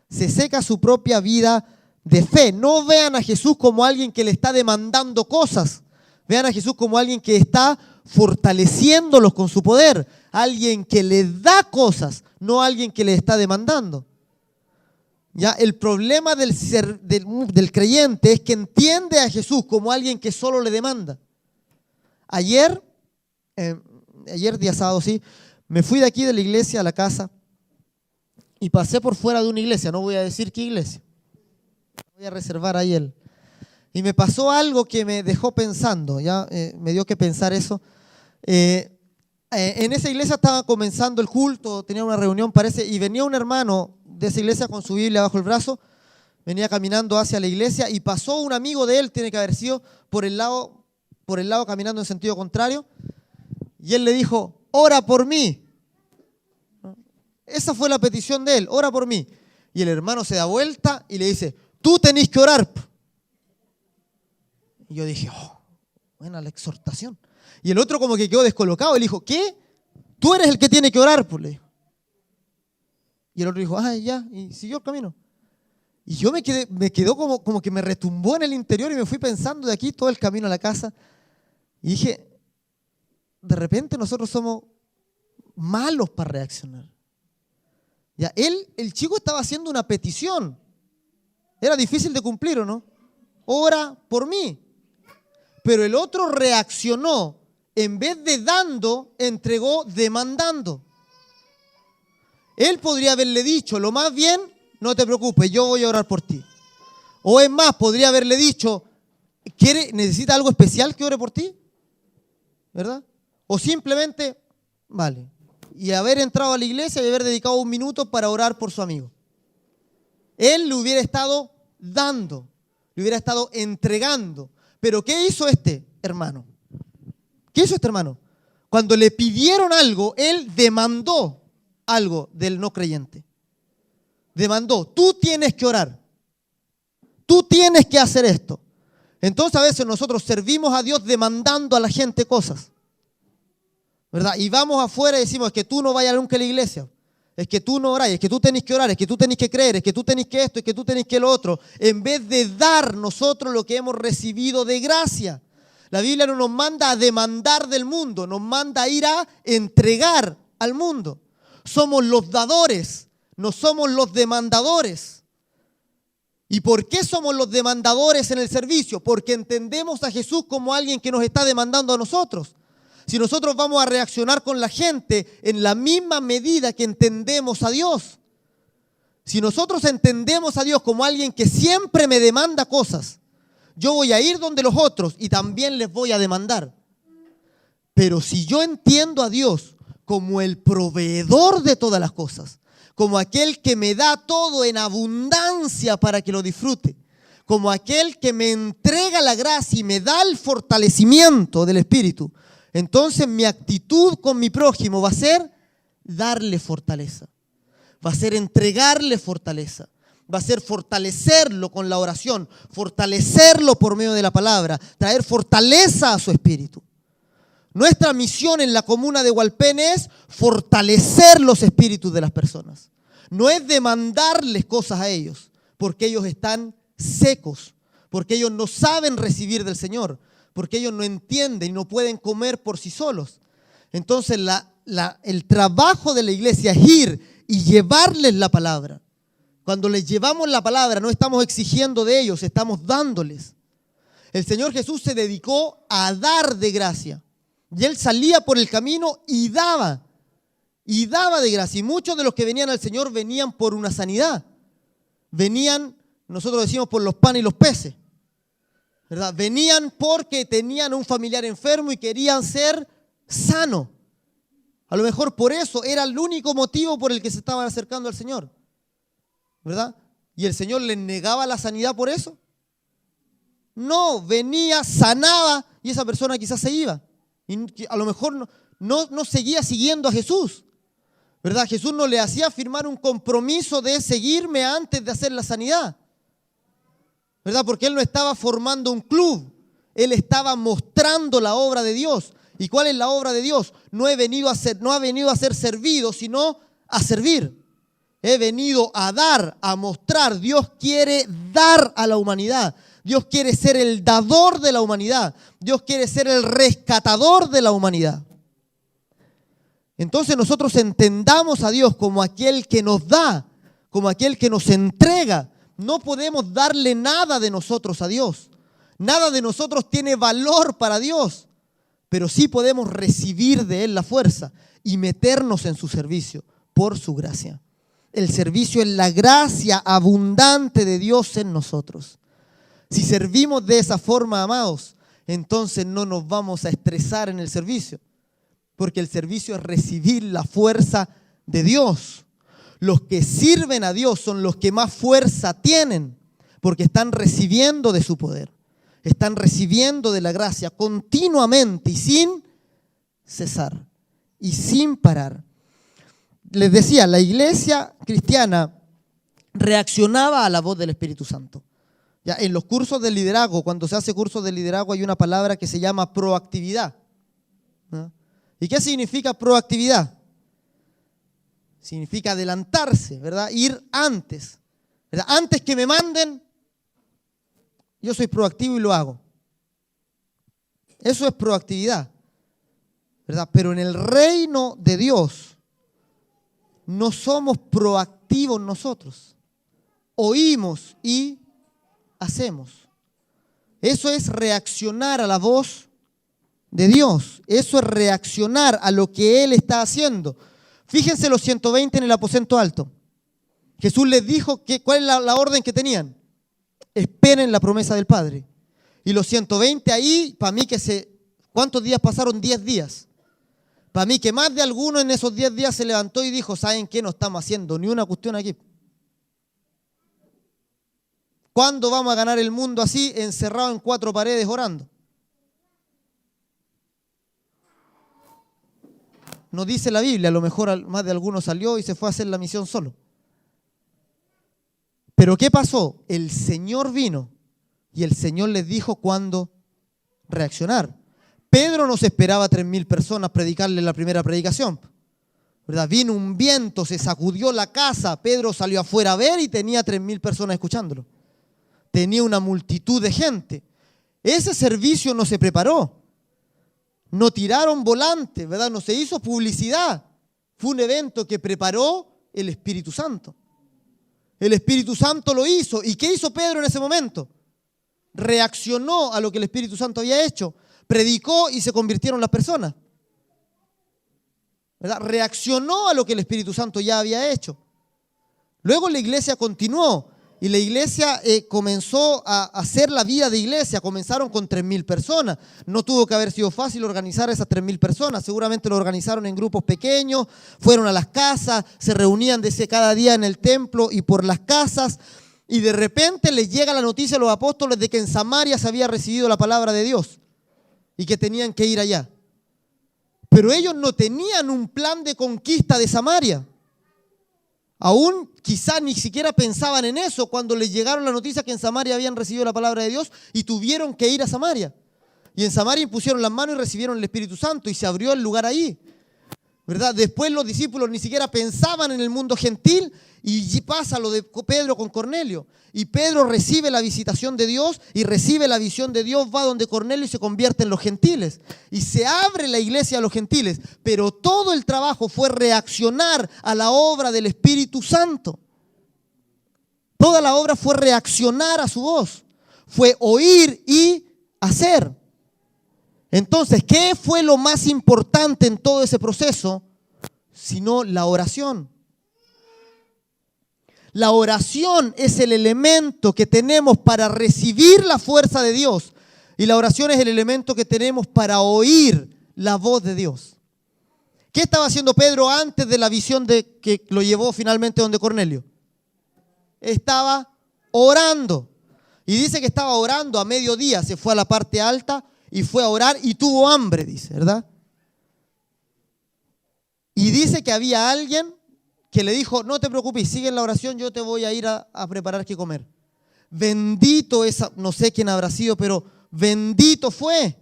A: Se seca su propia vida de fe. No vean a Jesús como alguien que le está demandando cosas. Vean a Jesús como alguien que está fortaleciéndolos con su poder. Alguien que les da cosas, no alguien que les está demandando. ¿Ya? El problema del creyente es que entiende a Jesús como alguien que solo le demanda. Ayer día sábado, sí, me fui de aquí de la iglesia a la casa y pasé por fuera de una iglesia. No voy a decir qué iglesia. Voy a reservar ahí él. Y me pasó algo que me dejó pensando, ya me dio que pensar eso. En esa iglesia estaba comenzando el culto, tenía una reunión parece, y venía un hermano de esa iglesia con su Biblia bajo el brazo, venía caminando hacia la iglesia y pasó un amigo de él, tiene que haber sido por el lado caminando en sentido contrario, y él le dijo, ora por mí. Esa fue la petición de él, ora por mí. Y el hermano se da vuelta y le dice, tú tenés que orar. Y yo dije, buena la exhortación. Y el otro como que quedó descolocado. Él dijo, ¿qué? Tú eres el que tiene que orar, pues, le dijo. Y el otro dijo, ya, y siguió el camino. Y yo me quedó como que me retumbó en el interior y me fui pensando de aquí todo el camino a la casa. Y dije, de repente nosotros somos malos para reaccionar. Ya, el chico estaba haciendo una petición. Era difícil de cumplir, ¿o no? Ora por mí. Pero el otro reaccionó. En vez de dando, entregó demandando. Él podría haberle dicho, lo más bien, no te preocupes, yo voy a orar por ti. O es más, podría haberle dicho, ¿necesita algo especial que ore por ti? ¿Verdad? O simplemente, vale. Y haber entrado a la iglesia y haber dedicado 1 minuto para orar por su amigo. Él le hubiera estado dando, le hubiera estado entregando. Pero ¿qué hizo este hermano? ¿Qué hizo este hermano? Cuando le pidieron algo, él demandó algo del no creyente. Demandó, tú tienes que orar. Tú tienes que hacer esto. Entonces a veces nosotros servimos a Dios demandando a la gente cosas. ¿Verdad? Y vamos afuera y decimos, es que tú no vayas nunca a la iglesia. Es que tú no orás, es que tú tenés que orar, es que tú tenés que creer, es que tú tenés que esto, es que tú tenés que lo otro. En vez de dar nosotros lo que hemos recibido de gracia. La Biblia no nos manda a demandar del mundo, nos manda a ir a entregar al mundo. Somos los dadores, no somos los demandadores. ¿Y por qué somos los demandadores en el servicio? Porque entendemos a Jesús como alguien que nos está demandando a nosotros. Si nosotros vamos a reaccionar con la gente en la misma medida que entendemos a Dios. Si nosotros entendemos a Dios como alguien que siempre me demanda cosas, yo voy a ir donde los otros y también les voy a demandar. Pero si yo entiendo a Dios como el proveedor de todas las cosas, como aquel que me da todo en abundancia para que lo disfrute, como aquel que me entrega la gracia y me da el fortalecimiento del Espíritu, entonces mi actitud con mi prójimo va a ser darle fortaleza, va a ser entregarle fortaleza, va a ser fortalecerlo con la oración, fortalecerlo por medio de la palabra, traer fortaleza a su espíritu. Nuestra misión en la comuna de Hualpén es fortalecer los espíritus de las personas. No es demandarles cosas a ellos, porque ellos están secos, porque ellos no saben recibir del Señor, porque ellos no entienden y no pueden comer por sí solos. Entonces el trabajo de la iglesia es ir y llevarles la palabra. Cuando les llevamos la palabra no estamos exigiendo de ellos, estamos dándoles. El Señor Jesús se dedicó a dar de gracia. Y Él salía por el camino y daba de gracia. Y muchos de los que venían al Señor venían por una sanidad. Venían, nosotros decimos, por los panes y los peces, ¿verdad? Venían porque tenían un familiar enfermo y querían ser sanos. A lo mejor por eso era el único motivo por el que se estaban acercando al Señor, ¿verdad? ¿Y el Señor les negaba la sanidad por eso? No, venía, sanaba y esa persona quizás se iba. Y a lo mejor no seguía siguiendo a Jesús, ¿verdad? Jesús no le hacía firmar un compromiso de seguirme antes de hacer la sanidad, ¿verdad? Porque Él no estaba formando un club, Él estaba mostrando la obra de Dios. ¿Y cuál es la obra de Dios? No ha venido a ser servido, sino a servir. He venido a dar, a mostrar. Dios quiere dar a la humanidad. Dios quiere ser el dador de la humanidad. Dios quiere ser el rescatador de la humanidad. Entonces nosotros entendamos a Dios como aquel que nos da, como aquel que nos entrega. No podemos darle nada de nosotros a Dios. Nada de nosotros tiene valor para Dios. Pero sí podemos recibir de Él la fuerza y meternos en su servicio por su gracia. El servicio es la gracia abundante de Dios en nosotros. Si servimos de esa forma, amados, entonces no nos vamos a estresar en el servicio, porque el servicio es recibir la fuerza de Dios. Los que sirven a Dios son los que más fuerza tienen, porque están recibiendo de su poder, están recibiendo de la gracia continuamente y sin cesar y sin parar. Les decía, la iglesia cristiana reaccionaba a la voz del Espíritu Santo. Ya, en los cursos de liderazgo, cuando se hace cursos de liderazgo, hay una palabra que se llama proactividad, ¿no? ¿Y qué significa proactividad? Significa adelantarse, ¿verdad? Ir antes, ¿verdad? Antes que me manden, yo soy proactivo y lo hago. Eso es proactividad, ¿verdad? Pero en el reino de Dios no somos proactivos nosotros. Oímos y hacemos. Eso es reaccionar a la voz de Dios. Eso es reaccionar a lo que Él está haciendo. Fíjense los 120 en el aposento alto. Jesús les dijo cuál es la orden que tenían. Esperen la promesa del Padre. Y los 120 ahí, para mí ¿cuántos días pasaron? 10 días. Para mí que más de alguno en esos 10 días se levantó y dijo, ¿saben qué? No estamos haciendo ni una cuestión aquí. ¿Cuándo vamos a ganar el mundo así, encerrado en 4 paredes orando? No dice la Biblia, a lo mejor más de alguno salió y se fue a hacer la misión solo. Pero ¿qué pasó? El Señor vino y el Señor les dijo cuándo reaccionar. Pedro no se esperaba 3.000 personas predicarle la primera predicación, ¿verdad? Vino un viento, se sacudió la casa, Pedro salió afuera a ver y tenía 3.000 personas escuchándolo. Tenía una multitud de gente. Ese servicio no se preparó. No tiraron volantes, ¿verdad? No se hizo publicidad. Fue un evento que preparó el Espíritu Santo. El Espíritu Santo lo hizo. ¿Y qué hizo Pedro en ese momento? Reaccionó a lo que el Espíritu Santo había hecho. Predicó y se convirtieron las personas, ¿verdad? Reaccionó a lo que el Espíritu Santo ya había hecho. Luego la iglesia continuó y la iglesia comenzó a hacer la vida de iglesia. Comenzaron con 3.000 personas. No tuvo que haber sido fácil organizar esas 3.000 personas. Seguramente lo organizaron en grupos pequeños, fueron a las casas, se reunían desde cada día en el templo y por las casas. Y de repente les llega la noticia a los apóstoles de que en Samaria se había recibido la palabra de Dios y que tenían que ir allá. Pero ellos no tenían un plan de conquista de Samaria. Aún quizás ni siquiera pensaban en eso cuando les llegaron la noticia que en Samaria habían recibido la palabra de Dios y tuvieron que ir a Samaria. Y en Samaria impusieron las manos y recibieron el Espíritu Santo y se abrió el lugar ahí, ¿verdad? Después los discípulos ni siquiera pensaban en el mundo gentil y pasa lo de Pedro con Cornelio. Y Pedro recibe la visitación de Dios y recibe la visión de Dios, va donde Cornelio y se convierte en los gentiles. Y se abre la iglesia a los gentiles. Pero todo el trabajo fue reaccionar a la obra del Espíritu Santo. Toda la obra fue reaccionar a su voz. Fue oír y hacer. Entonces, ¿qué fue lo más importante en todo ese proceso? Sino la oración. La oración es el elemento que tenemos para recibir la fuerza de Dios. Y la oración es el elemento que tenemos para oír la voz de Dios. ¿Qué estaba haciendo Pedro antes de la visión de que lo llevó finalmente donde Cornelio? Estaba orando. Y dice que estaba orando a mediodía. Se fue a la parte alta y fue a orar y tuvo hambre, dice, ¿verdad? Y dice que había alguien que le dijo, no te preocupes, sigue en la oración, yo te voy a ir a preparar qué comer. Bendito esa, no sé quién habrá sido, pero bendito fue.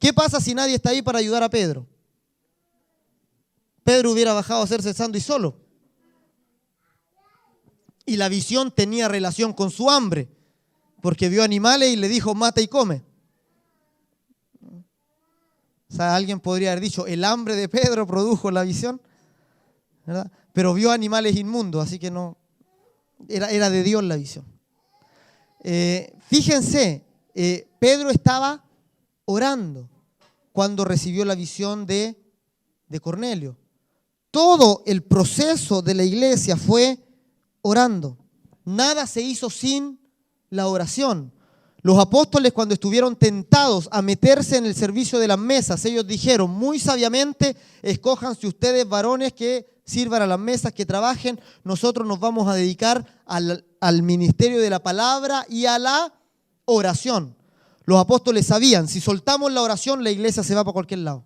A: ¿Qué pasa si nadie está ahí para ayudar a Pedro? Pedro hubiera bajado a hacerse sándwich solo. Y la visión tenía relación con su hambre, porque vio animales y le dijo, mata y come. O sea, alguien podría haber dicho, el hambre de Pedro produjo la visión, ¿verdad? Pero vio animales inmundos, así que no, era de Dios la visión. Fíjense, Pedro estaba orando cuando recibió la visión de Cornelio. Todo el proceso de la iglesia fue orando. Nada se hizo sin la oración. Los apóstoles, cuando estuvieron tentados a meterse en el servicio de las mesas, ellos dijeron muy sabiamente, escójanse ustedes varones que sirvan a las mesas, que trabajen, nosotros nos vamos a dedicar al ministerio de la palabra y a la oración. Los apóstoles sabían, si soltamos la oración, la iglesia se va para cualquier lado.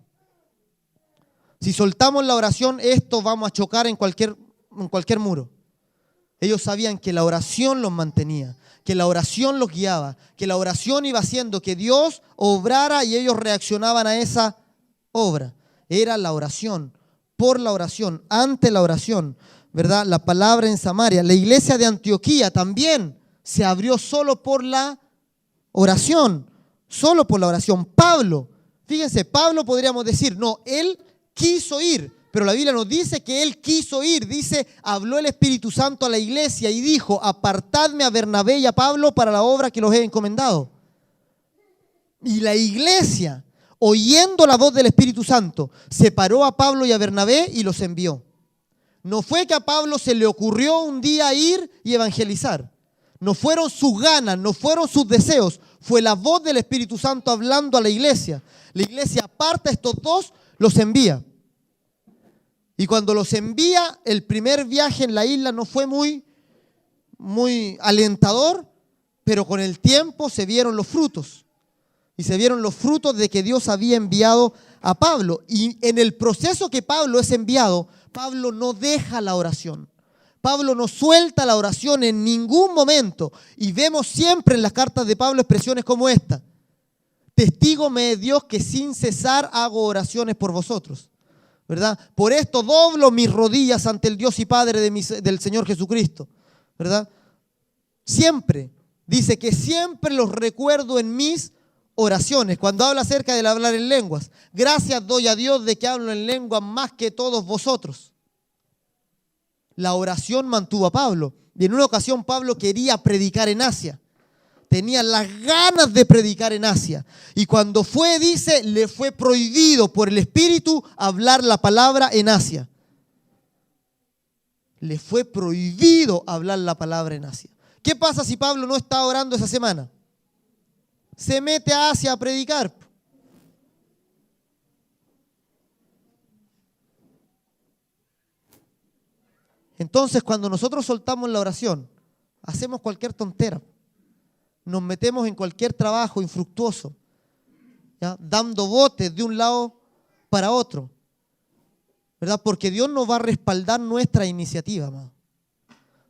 A: Si soltamos la oración, esto vamos a chocar en cualquier muro. Ellos sabían que la oración los mantenía, que la oración los guiaba, que la oración iba haciendo que Dios obrara y ellos reaccionaban a esa obra. Era la oración, por la oración, ante la oración, ¿verdad? La palabra en Samaria. La iglesia de Antioquía también se abrió solo por la oración, solo por la oración. Pablo, fíjense, Pablo podríamos decir, no, él quiso ir, pero la Biblia nos dice que él quiso ir. Dice, habló el Espíritu Santo a la iglesia y dijo, apartadme a Bernabé y a Pablo para la obra que los he encomendado. Y la iglesia, oyendo la voz del Espíritu Santo, separó a Pablo y a Bernabé y los envió. No fue que a Pablo se le ocurrió un día ir y evangelizar. No fueron sus ganas, no fueron sus deseos. Fue la voz del Espíritu Santo hablando a la iglesia. La iglesia aparta a estos dos, los envía. Y cuando los envía, el primer viaje en la isla no fue muy alentador, pero con el tiempo se vieron los frutos. Y se vieron los frutos de que Dios había enviado a Pablo. Y en el proceso que Pablo es enviado, Pablo no deja la oración. Pablo no suelta la oración en ningún momento. Y vemos siempre en las cartas de Pablo expresiones como esta. Testigo me es Dios que sin cesar hago oraciones por vosotros, ¿verdad? Por esto doblo mis rodillas ante el Dios y Padre del Señor Jesucristo, ¿verdad? Siempre, dice que siempre los recuerdo en mis oraciones. Cuando habla acerca del hablar en lenguas, gracias doy a Dios de que hablo en lenguas más que todos vosotros. La oración mantuvo a Pablo. Y en una ocasión Pablo quería predicar en Asia. Tenía las ganas de predicar en Asia. Y cuando fue, dice, le fue prohibido por el Espíritu hablar la palabra en Asia. le fue prohibido hablar la palabra en Asia. ¿Qué pasa si Pablo no está orando esa semana? Se mete a Asia a predicar. Entonces, cuando nosotros soltamos la oración, hacemos cualquier tontera. Nos metemos en cualquier trabajo infructuoso, ¿ya? Dando botes de un lado para otro, ¿verdad? Porque Dios no va a respaldar nuestra iniciativa, amado.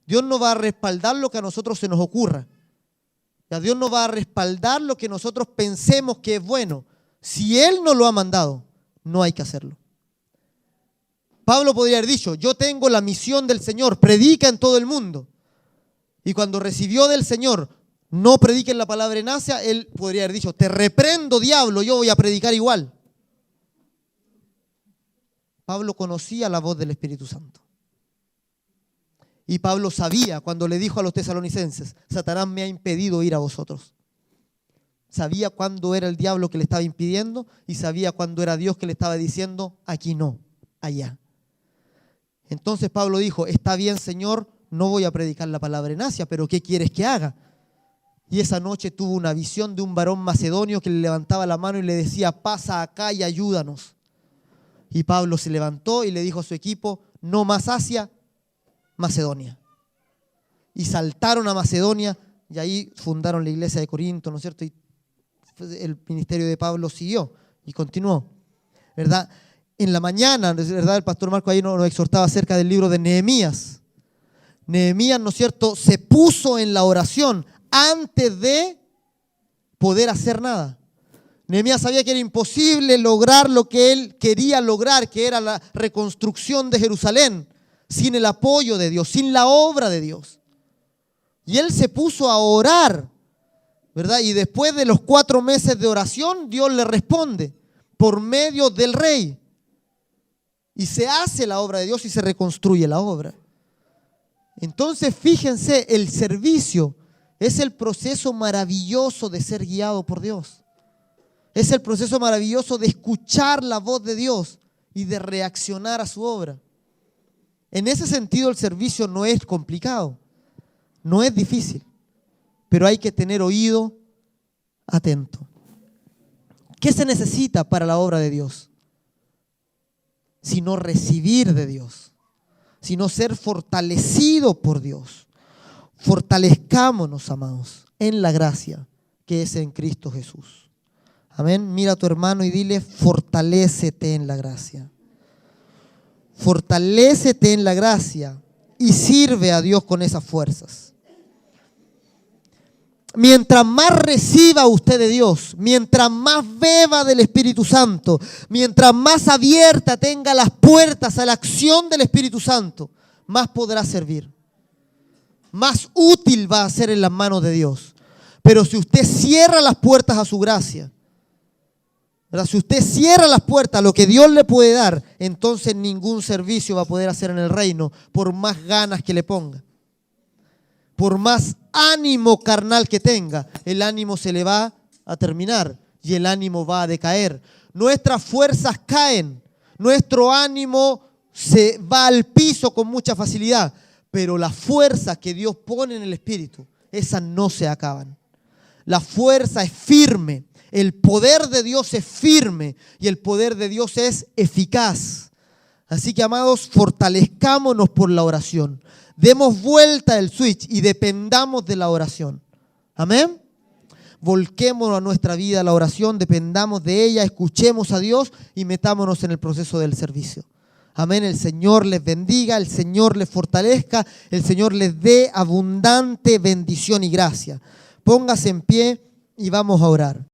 A: Dios no va a respaldar lo que a nosotros se nos ocurra. ¿Ya? Dios no va a respaldar lo que nosotros pensemos que es bueno. Si Él no lo ha mandado, no hay que hacerlo. Pablo podría haber dicho, yo tengo la misión del Señor, predica en todo el mundo. Y cuando recibió del Señor, no prediquen la palabra en Asia, él podría haber dicho, te reprendo, diablo, yo voy a predicar igual. Pablo conocía la voz del Espíritu Santo. Y Pablo sabía cuando le dijo a los tesalonicenses, Satanás me ha impedido ir a vosotros. Sabía cuándo era el diablo que le estaba impidiendo y sabía cuándo era Dios que le estaba diciendo, aquí no, allá. Entonces Pablo dijo, está bien, Señor, no voy a predicar la palabra en Asia, pero ¿qué quieres que haga? Y esa noche tuvo una visión de un varón macedonio que le levantaba la mano y le decía, pasa acá y ayúdanos. Y Pablo se levantó y le dijo a su equipo, no más Asia, Macedonia. Y saltaron a Macedonia y ahí fundaron la iglesia de Corinto, ¿no es cierto? Y el ministerio de Pablo siguió y continuó, ¿verdad? En la mañana, ¿verdad? El pastor Marco ahí nos exhortaba acerca del libro de Nehemías. Nehemías, ¿no es cierto?, se puso en la oración antes de poder hacer nada. Nehemías sabía que era imposible lograr lo que él quería lograr, que era la reconstrucción de Jerusalén, sin el apoyo de Dios, sin la obra de Dios. Y él se puso a orar, ¿verdad? Y después de los 4 meses de oración, Dios le responde por medio del rey. Y se hace la obra de Dios y se reconstruye la obra. Entonces, fíjense, el servicio es el proceso maravilloso de ser guiado por Dios. Es el proceso maravilloso de escuchar la voz de Dios y de reaccionar a su obra. En ese sentido, el servicio no es complicado, no es difícil, pero hay que tener oído atento. ¿Qué se necesita para la obra de Dios? Sino recibir de Dios, sino ser fortalecido por Dios. Fortalezcámonos, amados, en la gracia que es en Cristo Jesús. Amén. Mira a tu hermano y dile, fortalécete en la gracia. Fortalécete en la gracia y sirve a Dios con esas fuerzas. Mientras más reciba usted de Dios, mientras más beba del Espíritu Santo, mientras más abierta tenga las puertas a la acción del Espíritu Santo, más podrá servir. Más útil va a ser en las manos de Dios. Pero si usted cierra las puertas a su gracia, ¿verdad? Si usted cierra las puertas a lo que Dios le puede dar, entonces ningún servicio va a poder hacer en el reino, por más ganas que le ponga. Por más ánimo carnal que tenga, el ánimo se le va a terminar y el ánimo va a decaer. Nuestras fuerzas caen, nuestro ánimo se va al piso con mucha facilidad, pero las fuerzas que Dios pone en el Espíritu, esas no se acaban. La fuerza es firme, el poder de Dios es firme y el poder de Dios es eficaz. Así que, amados, fortalezcámonos por la oración. Demos vuelta el switch y dependamos de la oración. Amén. Volquémonos a nuestra vida a la oración, dependamos de ella, escuchemos a Dios y metámonos en el proceso del servicio. Amén. El Señor les bendiga, el Señor les fortalezca, el Señor les dé abundante bendición y gracia. Póngase en pie y vamos a orar.